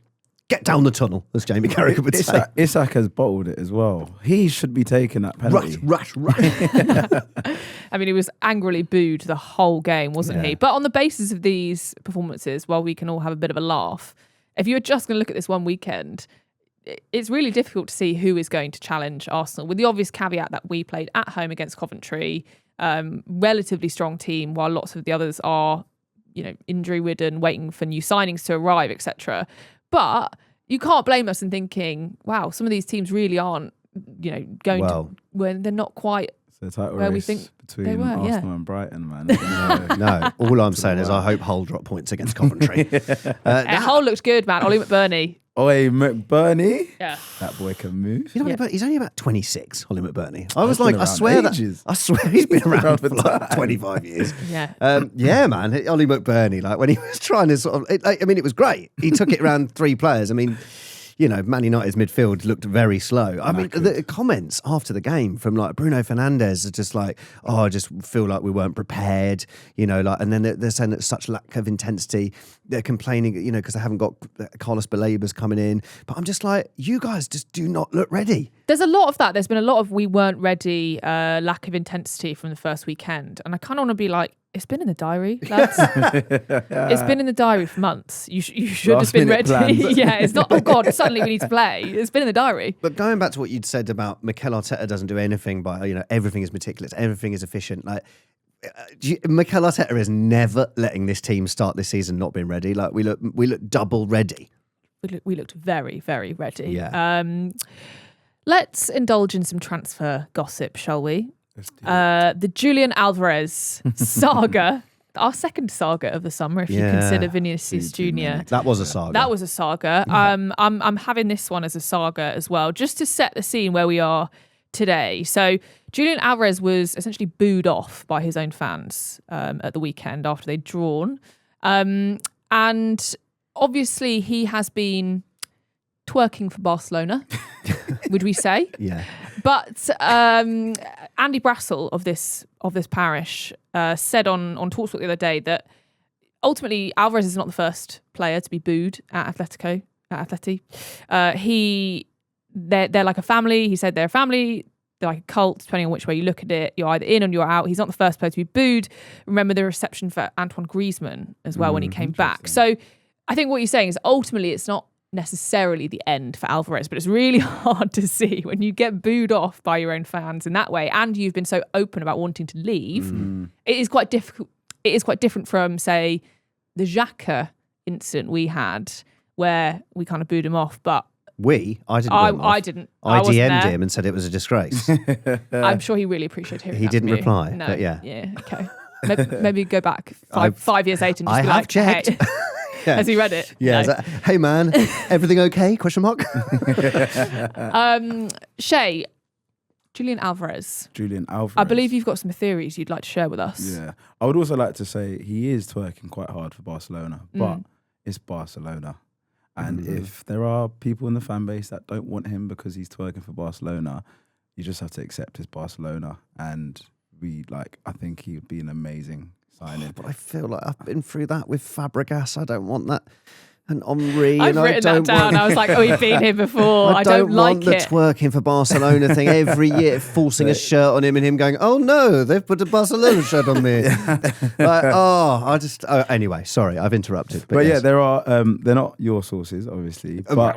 Speaker 2: get down the tunnel, as Jamie Carragher would say.
Speaker 3: Isak has bottled it as well. He should be taking that penalty.
Speaker 2: Rush.
Speaker 1: I mean, he was angrily booed the whole game, wasn't he? But on the basis of these performances, while we can all have a bit of a laugh, if you're just going to look at this one weekend, it's really difficult to see who is going to challenge Arsenal, with the obvious caveat that we played at home against Coventry, relatively strong team, while lots of the others are, injury-ridden, waiting for new signings to arrive, etc. But you can't blame us in thinking, wow, some of these teams really aren't, going to when they're not quite
Speaker 3: the title
Speaker 1: where
Speaker 3: race
Speaker 1: we think
Speaker 3: between
Speaker 1: they were,
Speaker 3: Arsenal and Brighton, man.
Speaker 2: No, all I'm saying is I hope Hull drop points against Coventry.
Speaker 1: Hull looked good, man. Ollie McBurney.
Speaker 3: McBurney?
Speaker 1: Yeah.
Speaker 3: That boy can move.
Speaker 2: He's only about 26, Ollie McBurney. I was like, I swear he's been around for like 25 years.
Speaker 1: Yeah.
Speaker 2: Man. Ollie McBurney, like when he was trying to sort of, it was great. He took it around 3 players. I mean, Man United's midfield looked very slow. I mean, the comments after the game from like Bruno Fernandes are just like, I just feel like we weren't prepared, and then they're saying that such lack of intensity. They're complaining, because they haven't got Carlos Balebas coming in. But I'm just like, you guys just do not look ready.
Speaker 1: There's a lot of that. There's been a lot of we weren't ready, lack of intensity from the first weekend. And I kind of want to be like, it's been in the diary, lads. It's been in the diary for months. You should have been ready. It's not, oh God, suddenly we need to play. It's been in the diary.
Speaker 2: But going back to what you'd said about Mikel Arteta doesn't do anything by, everything is meticulous, everything is efficient. Like, Mikel Arteta is never letting this team start this season not being ready. Like, we look double ready.
Speaker 1: We looked very, very ready.
Speaker 2: Yeah.
Speaker 1: Let's indulge in some transfer gossip, shall we? The Julián Alvarez saga, our second saga of the summer, if you consider Vinícius Jr.
Speaker 2: That was a saga.
Speaker 1: That was a saga. I'm having this one as a saga as well, just to set the scene where we are today. So Julián Alvarez was essentially booed off by his own fans at the weekend after they'd drawn. And obviously he has been twerking for Barcelona, would we say?
Speaker 2: Yeah.
Speaker 1: But Andy Brassel of this parish said on TalkSport the other day that ultimately Alvarez is not the first player to be booed at Atleti. They're like a family. He said they're a family. They're like a cult, depending on which way you look at it. You're either in or you're out. He's not the first player to be booed. Remember the reception for Antoine Griezmann as well when he came back. So I think what you're saying is ultimately it's not necessarily the end for Alvarez, but it's really hard to see when you get booed off by your own fans in that way, and you've been so open about wanting to leave. It is quite difficult. It is quite different from, say, the Xhaka incident we had, where we kind of booed him off. But
Speaker 2: I didn't.
Speaker 1: I didn't.
Speaker 2: I
Speaker 1: wasn't
Speaker 2: DM'd
Speaker 1: there.
Speaker 2: him and said it was a disgrace.
Speaker 1: I'm sure he really appreciated hearing
Speaker 2: He
Speaker 1: that
Speaker 2: didn't
Speaker 1: from you.
Speaker 2: reply,
Speaker 1: No.
Speaker 2: but yeah.
Speaker 1: Yeah. Okay. Maybe go back 5 years later and just
Speaker 2: I
Speaker 1: be
Speaker 2: have
Speaker 1: like,
Speaker 2: checked.
Speaker 1: Hey.
Speaker 2: Yeah.
Speaker 1: Has he read it?
Speaker 2: Yeah.
Speaker 1: No.
Speaker 2: Hey man, everything okay? Question mark.
Speaker 1: Shay, Julián Alvarez.
Speaker 3: Julián Alvarez.
Speaker 1: I believe you've got some theories you'd like to share with us.
Speaker 3: Yeah. I would also like to say he is twerking quite hard for Barcelona, but it's Barcelona. And if there are people in the fan base that don't want him because he's twerking for Barcelona, you just have to accept it's Barcelona. And I think he would be an amazing signing.
Speaker 2: But I feel like I've been through that with Fabregas. I don't want that. And Henry.
Speaker 1: I've
Speaker 2: and
Speaker 1: written
Speaker 2: I
Speaker 1: that
Speaker 2: don't
Speaker 1: down.
Speaker 2: want,
Speaker 1: I was like, we've been here before. I don't like
Speaker 2: want the
Speaker 1: it.
Speaker 2: twerking for Barcelona thing every year, forcing a shirt on him and him going, oh no, they've put a Barcelona shirt on me. Anyway, sorry, I've interrupted.
Speaker 3: But
Speaker 2: yes.
Speaker 3: yeah, there are, they're not your sources, obviously, but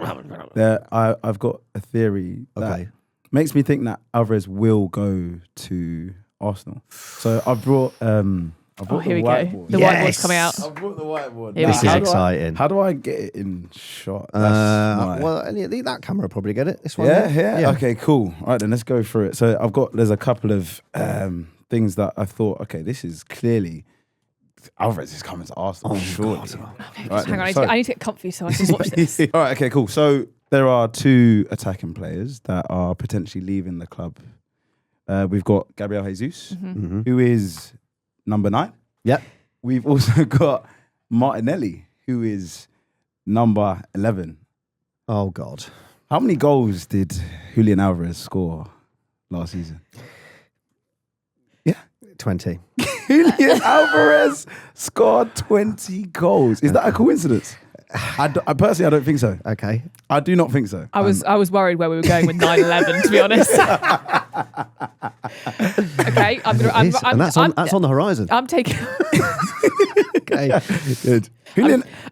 Speaker 3: I've got a theory that makes me think that Alvarez will go to Arsenal. So I brought
Speaker 1: Here we
Speaker 3: whiteboard.
Speaker 1: go. The whiteboard's coming out.
Speaker 3: I brought the whiteboard.
Speaker 1: Here we
Speaker 2: This
Speaker 1: go.
Speaker 2: is exciting.
Speaker 3: How do I get it in shot?
Speaker 2: That camera will probably get it. This one.
Speaker 3: Yeah. Okay, cool. All right, then let's go through it. So there's a couple of things that I thought, okay, this is clearly Alvarez is coming to Arsenal. Surely. Right,
Speaker 1: Hang on,
Speaker 3: so-
Speaker 1: I need to get comfy so I can watch this.
Speaker 3: All right, okay, cool. So there are two attacking players that are potentially leaving the club. We've got Gabriel Jesus, who is number 9.
Speaker 2: Yep.
Speaker 3: We've also got Martinelli, who is number 11.
Speaker 2: Oh God.
Speaker 3: How many goals did Julián Alvarez score last season?
Speaker 2: 20.
Speaker 3: Julián Alvarez scored 20 goals. Is that a coincidence? I personally, I don't think so.
Speaker 2: Okay.
Speaker 3: I do not think so.
Speaker 1: I was worried where we were going with 9/11, to be honest. Okay,
Speaker 2: That's on the horizon.
Speaker 1: I'm taking.
Speaker 2: Okay.
Speaker 3: Good.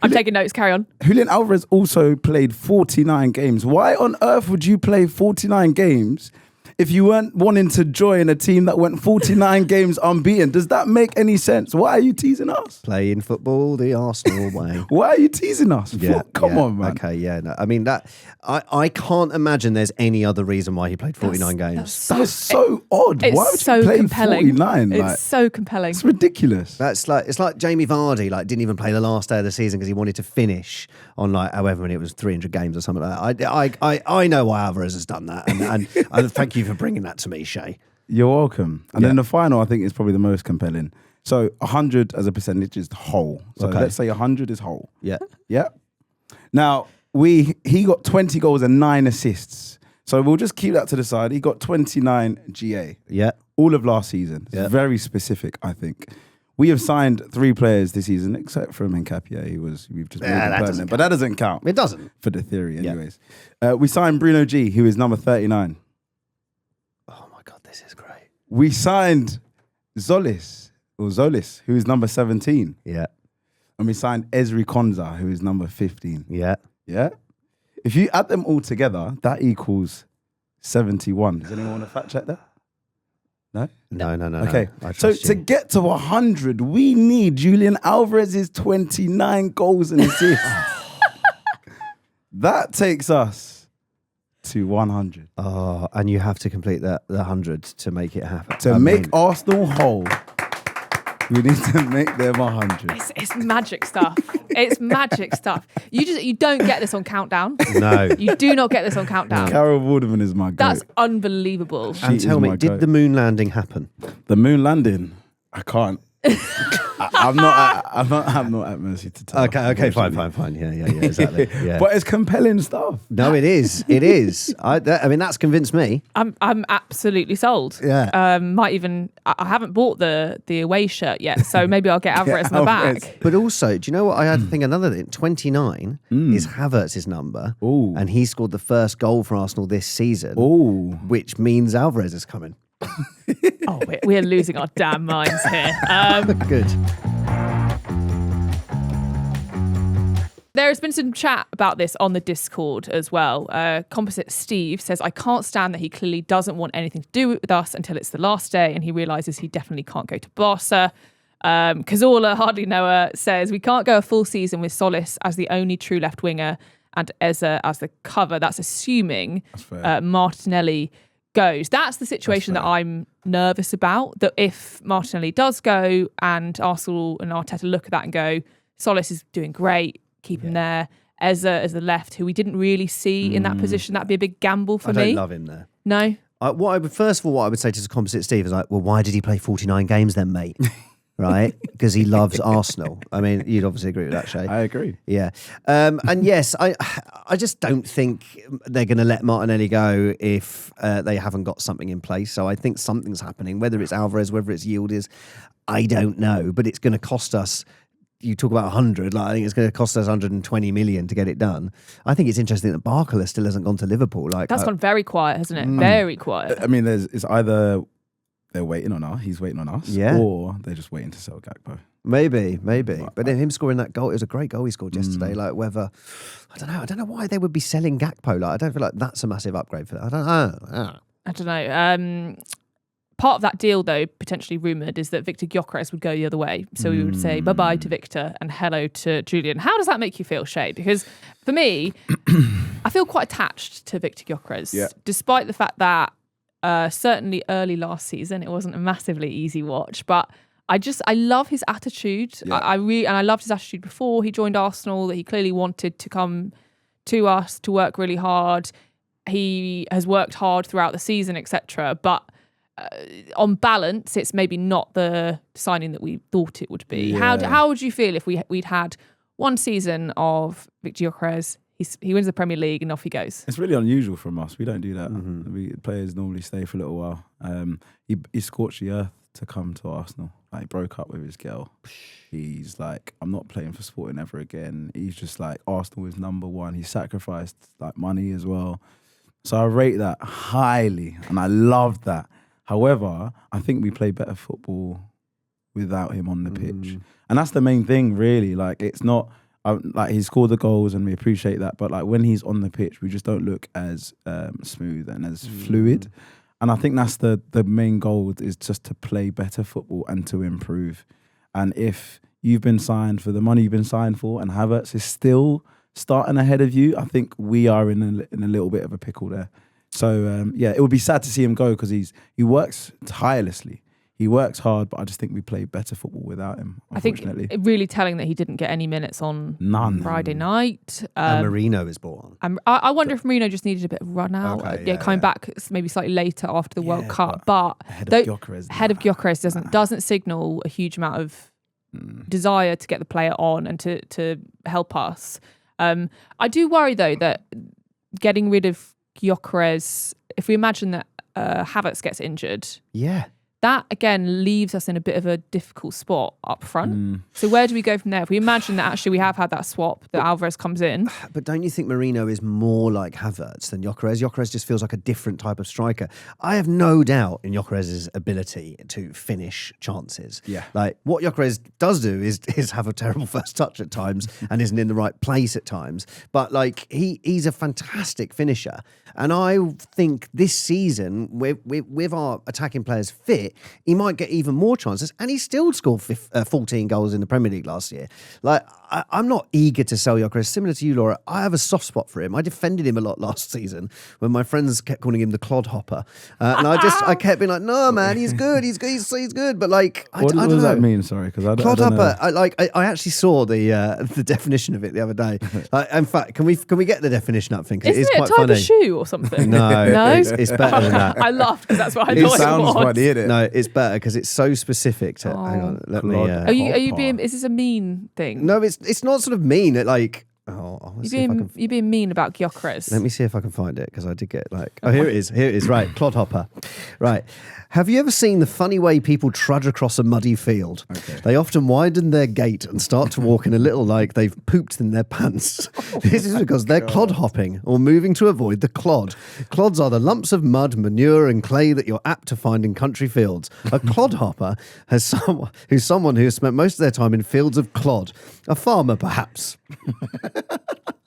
Speaker 1: I'm taking notes. Carry on.
Speaker 3: Julián Alvarez also played 49 games. Why on earth would you play 49 games if you weren't wanting to join a team that went 49 games unbeaten? Does that make any sense? Why are you teasing us?
Speaker 2: Playing football the Arsenal way.
Speaker 3: Why are you teasing us? Come on, man.
Speaker 2: Okay, yeah. No, I mean, I can't imagine there's any other reason why he played 49 games.
Speaker 3: That's so odd.
Speaker 1: It's
Speaker 3: Why would
Speaker 1: so
Speaker 3: you play
Speaker 1: compelling.
Speaker 3: 49?
Speaker 1: It's so compelling.
Speaker 3: It's ridiculous.
Speaker 2: It's like Jamie Vardy didn't even play the last day of the season because he wanted to finish on however many, it was 300 games or something like that. I know why Alvarez has done that, and thank you for bringing that to me, Shay.
Speaker 3: You're welcome. And then the final, I think, is probably the most compelling. So 100 as a percentage is whole. So let's say 100 is whole.
Speaker 2: Yeah.
Speaker 3: Yeah. Now he got 20 goals and 9 assists. So we'll just keep that to the side. He got 29 GA.
Speaker 2: Yeah.
Speaker 3: All of last season. It's very specific, I think. We have signed 3 players this season, except for Nkapia. We've just made him permanent. But that doesn't count.
Speaker 2: It doesn't.
Speaker 3: For the theory, anyways. We signed Bruno G, who is number 39.
Speaker 2: Oh my God, this is great.
Speaker 3: We signed Tzolis, who is number 17.
Speaker 2: Yeah.
Speaker 3: And we signed Ezri Konza, who is number 15.
Speaker 2: Yeah.
Speaker 3: Yeah? If you add them all together, that equals 71. Does anyone want to fact check that? No?
Speaker 2: No.
Speaker 3: Okay.
Speaker 2: I
Speaker 3: So
Speaker 2: trust
Speaker 3: to
Speaker 2: you.
Speaker 3: get to 100, we need Julián Alvarez's 29 goals and assists. That takes us to 100.
Speaker 2: Oh, and you have to complete the 100 to make it happen.
Speaker 3: To make Arsenal whole. We need to make them 100.
Speaker 1: It's magic stuff. It's magic stuff. You don't get this on Countdown.
Speaker 2: No.
Speaker 1: You do not get this on Countdown.
Speaker 3: Carol Vorderman is my goat.
Speaker 1: That's unbelievable.
Speaker 2: And tell me, did the moon landing happen?
Speaker 3: The moon landing? I can't. I'm not at mercy to tell.
Speaker 2: Okay, fine. Yeah, exactly. Yeah.
Speaker 3: But it's compelling stuff.
Speaker 2: No, it is. It is. I mean, that's convinced me.
Speaker 1: I'm absolutely sold.
Speaker 2: Yeah.
Speaker 1: I haven't bought the away shirt yet, so maybe I'll get Alvarez in the back.
Speaker 2: But also, do you know what? I had to think another thing. 29 is Havertz's number.
Speaker 3: Ooh.
Speaker 2: And he scored the first goal for Arsenal this season.
Speaker 3: Ooh.
Speaker 2: Which means Alvarez is coming.
Speaker 1: Oh, we're losing our damn minds here.
Speaker 2: Good.
Speaker 1: There has been some chat about this on the Discord as well. Composite Steve says, I can't stand that he clearly doesn't want anything to do with us until it's the last day and he realises he definitely can't go to Barca. Cazorla Hardly Knower says, we can't go a full season with Tzolis as the only true left winger and Eza as the cover. That's assuming Martinelli goes. That's the situation that I'm nervous about, that if Martinelli does go and Arsenal and Arteta look at that and go, Tzolis is doing great, keep him there. Eza as the left, who we didn't really see in that position, that'd be a big gamble for me.
Speaker 2: I don't love him there.
Speaker 1: No?
Speaker 2: First of all, what I would say to Composite Steve is like, well, why did he play 49 games then, mate? Right? Because he loves Arsenal. I mean, you'd obviously agree with that, Shay.
Speaker 3: I agree.
Speaker 2: Yeah. And yes, I just don't think they're going to let Martinelli go if they haven't got something in place. So I think something's happening. Whether it's Alvarez, whether it's Yildiz, I don't know. But it's going to cost us, you talk about 100, I think it's going to cost us 120 million to get it done. I think it's interesting that Barcola still hasn't gone to Liverpool.
Speaker 1: That's gone very quiet, hasn't it? Very quiet.
Speaker 3: I mean, it's either they're waiting on us, he's waiting on us, or they're just waiting to sell Gakpo.
Speaker 2: Maybe. But then him scoring that goal, it was a great goal he scored yesterday. Like whether, I don't know why they would be selling Gakpo. Like I don't feel like that's a massive upgrade for that.
Speaker 1: I don't know. Part of that deal, though, potentially rumoured, is that Viktor Gyökeres would go the other way. So we would say bye-bye to Viktor and hello to Julian. How does that make you feel, Shay? Because for me, I feel quite attached to Viktor Gyökeres, despite the fact that certainly early last season, it wasn't a massively easy watch, but I love his attitude. I loved his attitude before he joined Arsenal, that he clearly wanted to come to us to work really hard. He has worked hard throughout the season, etc. But on balance, it's maybe not the signing that we thought it would be. How would you feel if we'd had one season of Viktor Gyökeres? He wins the Premier League and off he goes.
Speaker 3: It's really unusual from us. We don't do that. Players normally stay for a little while. He scorched the earth to come to Arsenal. Like, he broke up with his girl. He's like, I'm not playing for Sporting ever again. He's just like, Arsenal is number one. He sacrificed like money as well. So I rate that highly, and I love that. However, I think we play better football without him on the pitch, and that's the main thing, really. Like, it's not. Like, he scored the goals and we appreciate that, but like when he's on the pitch, we just don't look as smooth and as fluid. And I think that's the main goal, is just to play better football and to improve. And if you've been signed for the money you've been signed for, and Havertz is still starting ahead of you, I think we are in a little bit of a pickle there. So it would be sad to see him go, because he works tirelessly. He works hard, but I just think we play better football without him, unfortunately.
Speaker 1: I think really telling that he didn't get any minutes on Friday night.
Speaker 2: And Marino is brought on.
Speaker 1: I wonder if Marino just needed a bit of run out. Coming back maybe slightly later after the World Cup. But head of Gyökeres doesn't signal a huge amount of desire to get the player on and to help us. I do worry, though, that getting rid of Gyökeres, if we imagine that Havertz gets injured... that, again, leaves us in a bit of a difficult spot up front. So where do we go from there? If we imagine that actually we have had that swap, that Alvarez comes in.
Speaker 2: But don't you think Marino is more like Havertz than Gyökeres? Gyökeres just feels like a different type of striker. I have no doubt in Gyökeres' ability to finish chances. Like, what Gyökeres does do is have a terrible first touch at times and isn't in the right place at times. But, like, he's a fantastic finisher. And I think this season, with our attacking players fit, fit, he might get even more chances. And he still scored 14 goals in the Premier League last year. Like, I'm not eager to sell Gyökeres. Similar to you, Laura, I have a soft spot for him. I defended him a lot last season when my friends kept calling him the clodhopper. And I kept being like, no, man, he's good. He's good. But like, I
Speaker 3: What
Speaker 2: don't
Speaker 3: does
Speaker 2: know.
Speaker 3: that mean? Sorry, because I don't know.
Speaker 2: Clodhopper. I actually saw the definition of it the other day. In fact, can we get the definition up thing?
Speaker 1: Isn't
Speaker 2: It's
Speaker 1: it
Speaker 2: quite
Speaker 1: a type
Speaker 2: funny.
Speaker 1: of shoe or something?
Speaker 2: No, it's better than that.
Speaker 1: I laughed because that's what I
Speaker 3: It
Speaker 1: thought it
Speaker 3: sounds
Speaker 1: was.
Speaker 3: funny, innit?
Speaker 2: No, it's better because it's so specific to. Hang on, let me.
Speaker 1: Are you
Speaker 3: Hopper.
Speaker 1: being? Is this a mean thing?
Speaker 2: No, it's not sort of mean. It like. Let's see if I can.
Speaker 1: You're being mean about Gyökeres.
Speaker 2: Let me see if I can find it because I did get like. Oh, here it is. Here it is. Right, clodhopper. Right. Have you ever seen the funny way people trudge across a muddy field?
Speaker 3: Okay.
Speaker 2: They often widen their gait and start to walk in a little like they've pooped in their pants. This is because they're clod hopping or moving to avoid the clod. Clods are the lumps of mud, manure, and clay that you're apt to find in country fields. A clodhopper who's someone who has spent most of their time in fields of clod. A farmer, perhaps.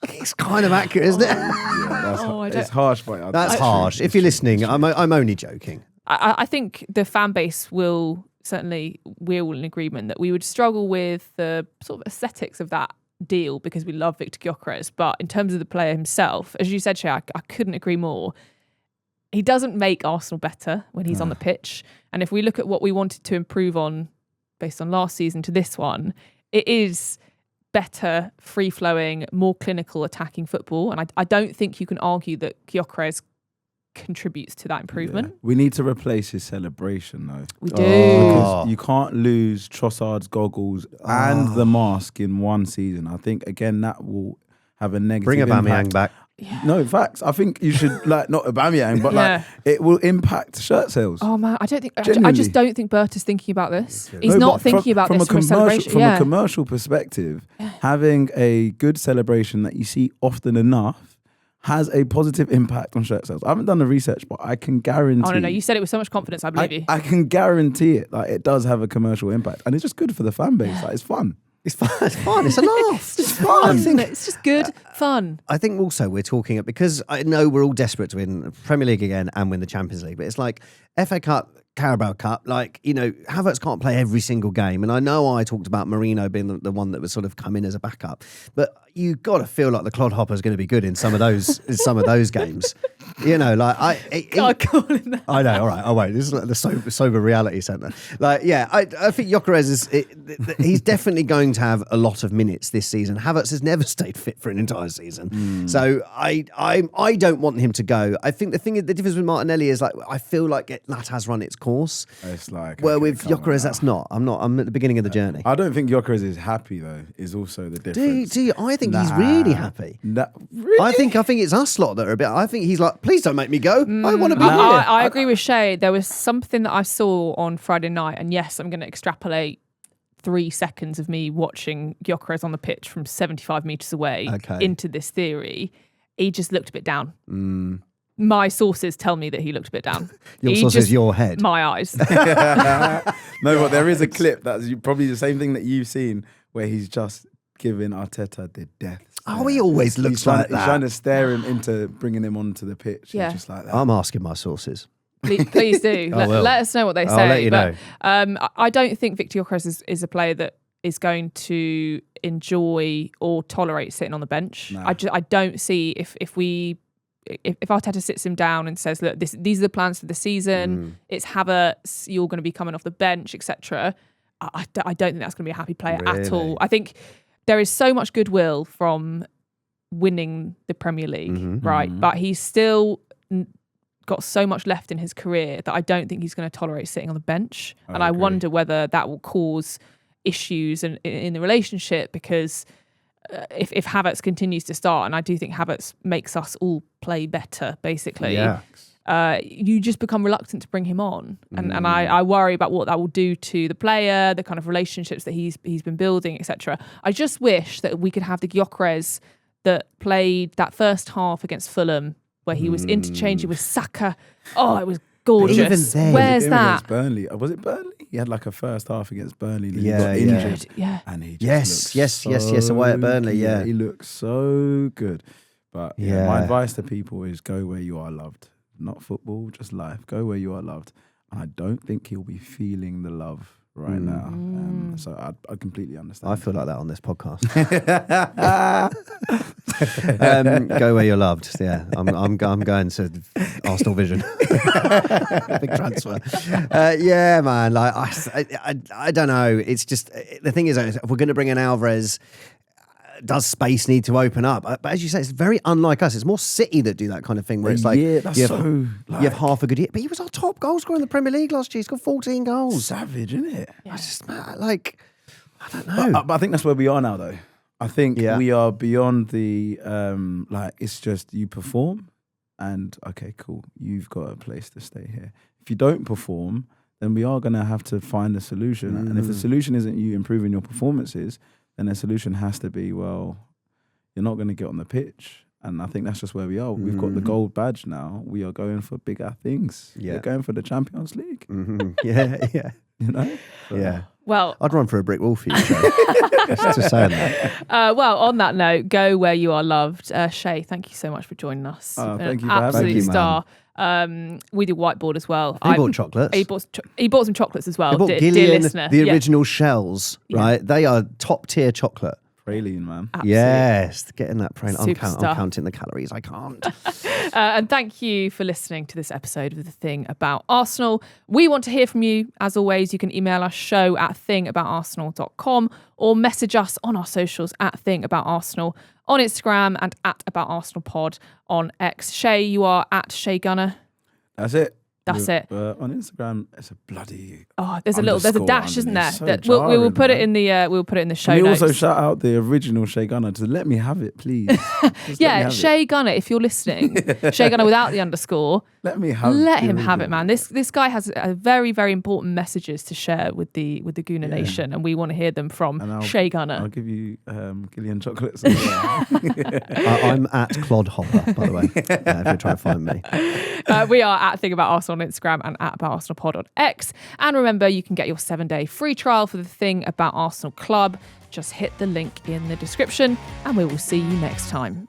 Speaker 2: It's kind of accurate, isn't it?
Speaker 3: It's harsh, but
Speaker 2: That's harsh. If you're listening, I'm only joking.
Speaker 1: I think the fan base will certainly, we're all in agreement that we would struggle with the sort of aesthetics of that deal because we love Viktor Gyökeres. But in terms of the player himself, as you said, Shay, I couldn't agree more. He doesn't make Arsenal better when he's on the pitch. And if we look at what we wanted to improve on based on last season to this one, it is better, free-flowing, more clinical attacking football. And I don't think you can argue that Gyökeres contributes to that improvement.
Speaker 3: Yeah. We need to replace his celebration, though.
Speaker 1: We do.
Speaker 3: Because you can't lose Trossard's goggles and the mask in one season. I think, again, that will have a negative
Speaker 2: Bring
Speaker 3: impact.
Speaker 2: Aubameyang back.
Speaker 1: Yeah.
Speaker 3: No, facts. I think you should, like, not Aubameyang, but like it will impact shirt sales.
Speaker 1: Oh man, I just
Speaker 3: Genuinely.
Speaker 1: don't think Bert is thinking about this. He's
Speaker 3: No,
Speaker 1: not
Speaker 3: but
Speaker 1: thinking about this from a celebration.
Speaker 3: From a commercial perspective, having a good celebration that you see often enough has a positive impact on shirt sales. I haven't done the research, but I can guarantee.
Speaker 1: Oh no, you said it with so much confidence. I believe you.
Speaker 3: I can guarantee it. Like, it does have a commercial impact, and it's just good for the fan base. Like, it's fun.
Speaker 2: It's fun. It's fun. It's a laugh.
Speaker 1: It's fun. It's just good fun.
Speaker 2: I think also we're talking because I know we're all desperate to win Premier League again and win the Champions League, but it's like FA Cup, Carabao Cup, like, you know, Havertz can't play every single game. And I know I talked about Marino being the one that was sort of come in as a backup, but you got to feel like the clodhopper is going to be good in some of those games. You know, like
Speaker 1: God, call him that.
Speaker 2: I know. All right. Oh wait, this is like the sober reality centre. Like, yeah, I think Gyökeres he's definitely going to have a lot of minutes this season. Havertz has never stayed fit for an entire season, so I don't want him to go. I think the difference with Martinelli is like I feel like that has run its course.
Speaker 3: It's like,
Speaker 2: where
Speaker 3: okay,
Speaker 2: with Gyökeres, that's not. I'm at the beginning of the journey.
Speaker 3: I don't think Gyökeres is happy though. Is also the difference.
Speaker 2: Do you? I think he's really happy.
Speaker 3: Really?
Speaker 2: I think it's us lot that are a bit. I think he's like, please don't make me go. I want to be here.
Speaker 1: I agree with Shay. There was something that I saw on Friday night, and yes, I'm going to extrapolate 3 seconds of me watching Gyökeres on the pitch from 75 metres away into this theory. He just looked a bit down. My sources tell me that he looked a bit down.
Speaker 2: Your sources, your head.
Speaker 1: My eyes.
Speaker 3: No, but there is a clip that's probably the same thing that you've seen where he's just giving Arteta the death stare.
Speaker 2: Oh, he always looks like that.
Speaker 3: He's trying to stare him into bringing him onto the pitch.
Speaker 1: Yeah.
Speaker 3: Just like that.
Speaker 2: I'm asking my sources.
Speaker 1: Please do. Let us know what they say.
Speaker 2: I'll let you know.
Speaker 1: I don't think Viktor Gyökeres is a player that is going to enjoy or tolerate sitting on the bench.
Speaker 3: No.
Speaker 1: I don't see if Arteta sits him down and says, look, these are the plans for the season. It's Havertz, you're going to be coming off the bench, etc. I don't think that's going to be a happy player at all. I think there is so much goodwill from winning the Premier League, right? But he's still got so much left in his career that I don't think he's going to tolerate sitting on the bench. And I wonder whether that will cause issues in the relationship because if Havertz continues to start, and I do think Havertz makes us all play better, basically, you just become reluctant to bring him on. And I worry about what that will do to the player, the kind of relationships that he's been building, etc. I just wish that we could have the Gyökeres that played that first half against Fulham, where he was interchanging with Saka. Oh, it was gorgeous.
Speaker 2: Even then,
Speaker 1: where's
Speaker 3: Him
Speaker 1: that?
Speaker 3: against Burnley. Was it Burnley? He had like a first half against Burnley. And he got injured.
Speaker 1: Yeah.
Speaker 3: And he just
Speaker 2: Yes, away at Burnley,
Speaker 3: he looks so good. But my advice to people is go where you are loved. Not football, just life. Go where you are loved. and I don't think he'll be feeling the love right now. So I completely understand.
Speaker 2: I feel like that on this podcast. Go where you're loved. Yeah, I'm going to Arsenal Vision. Big transfer. Yeah, man. Like I don't know. It's just the thing is, if we're going to bring in Alvarez, does space need to open up? But as you say, it's very unlike us. It's more City that do that kind of thing where it's like,
Speaker 3: you have
Speaker 2: half a good year. But he was our top goal scorer in the Premier League last year. He's got 14 goals.
Speaker 3: Savage, isn't it?
Speaker 2: I just like, I don't know.
Speaker 3: But I think that's where we are now, though. I think we are beyond the like. It's just you perform, and okay, cool. You've got a place to stay here. If you don't perform, then we are going to have to find a solution. And if the solution isn't you improving your performances, then the solution has to be, well, you're not going to get on the pitch. And I think that's just where we are. We've got the gold badge now. We are going for bigger things.
Speaker 2: Yeah.
Speaker 3: We're going for the Champions League.
Speaker 2: Yeah.
Speaker 3: You know? So,
Speaker 2: yeah.
Speaker 1: Well,
Speaker 2: I'd run for a brick wall for you, Shay. Just saying that.
Speaker 1: Well, on that note, go where you are loved. Shay, thank you so much for joining us.
Speaker 3: Thank you for
Speaker 1: absolute
Speaker 3: having me.
Speaker 1: star. We do whiteboard as well.
Speaker 2: He bought chocolates.
Speaker 1: He bought some chocolates as well.
Speaker 2: He bought
Speaker 1: dear
Speaker 2: Gillian,
Speaker 1: listener.
Speaker 2: the original shells, right? They are top tier chocolate.
Speaker 3: Praline, man.
Speaker 1: Absolutely.
Speaker 2: Yes, getting that praline. I'm
Speaker 1: Superstar.
Speaker 2: counting the calories. I can't.
Speaker 1: And thank you for listening to this episode of The Thing About Arsenal. We want to hear from you. As always, you can email us show@thingaboutarsenal.com or message us on our socials @thingaboutarsenal on Instagram and @aboutarsenalpod on X. Shay, you are @Shay Gunner.
Speaker 3: That's it.
Speaker 1: That's it.
Speaker 3: On Instagram, it's a bloody.
Speaker 1: There's a dash, isn't there?
Speaker 3: So
Speaker 1: That we will
Speaker 3: jarring,
Speaker 1: put it
Speaker 3: man.
Speaker 1: we'll put it in the show
Speaker 3: Can we
Speaker 1: notes.
Speaker 3: also shout out the original Shay Gunner to let me have it, please? Just let me have
Speaker 1: Shay Gunner, if you're listening, Shay Gunner without the underscore.
Speaker 3: Let me have.
Speaker 1: Let
Speaker 3: the
Speaker 1: him have it,
Speaker 3: original.
Speaker 1: man. This guy has very, very important messages to share with the Gooner Nation, and we want to hear them from Shay Gunner.
Speaker 3: I'll give you Gillian chocolates as well.
Speaker 2: I'm @Clodhopper, by the way, if you're trying to find me.
Speaker 1: We are @Thing About Arsenal on Instagram and @AboutArsenalPod on X. And remember, you can get your 7-day free trial for the Thing About Arsenal Club. Just hit the link in the description, and we will see you next time.